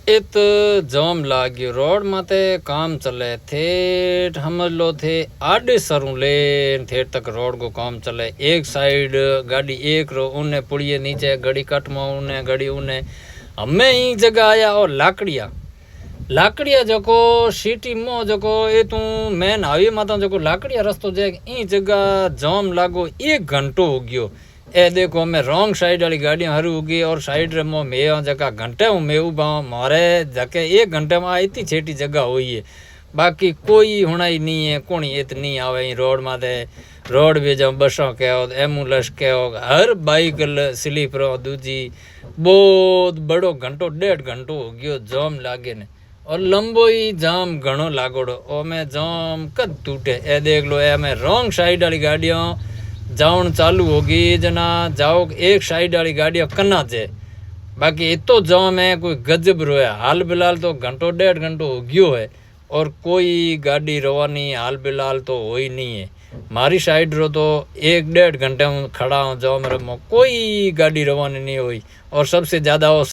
इत जाम लाग्यो रोड माते काम चले थे समझ लो थे आडे सरू ले थे तक रोड को काम चले एक साइड गाड़ी एक रो उन्हें पुड़िए नीचे गड़ी कट में उन्हें गड़ी उन्हें हमें ही जगह आया और लाकड़िया जको सिटी में जको ए तू मेन हाईवे माता जको लाकड़िया रस्तो जाए ई जगह जाम लागो 1 घंटो हो गयो। ए देखो मैं रॉन्ग साइड वाली गाड़ियाँ हरू होगी और साइड रे मो मैं जगह घंटे हूँ मैं उबा मारे जाके 1 घंटे में इतनी छेटी जगह हुई है बाकी कोई होना ही नहीं है कोनी इतनी आवे रोड माते रोड भी जाओ बसों के हो एम्बुलेंस के हो हर बाइक स्लीपर हो दूजी बहुत बड़ो घंटो 1.5 घंटो हो गयो जाम लागे ने और लंबो ही जाम घणो लागोड़ो ओ में जाम कद टूटे ए देख लो ए में रॉन्ग साइड वाली गाड़ियाँ जावन चालू होगी जना जाओ एक साइड वाली गाड़ियाँ कन्ना जे बाकी इतो जाम है कोई गजब रोया हाल फिलहाल तो घंटो 1.5 घंटो हो गयो है और कोई गाड़ी रवानी हाल फिलहाल तो हो ही नहीं है मारी साइड रो तो 1-1.5 घंटे में खड़ा हूँ जाओ मेरे में कोई गाड़ी रवानी नहीं हुई और सबसे ज़्यादा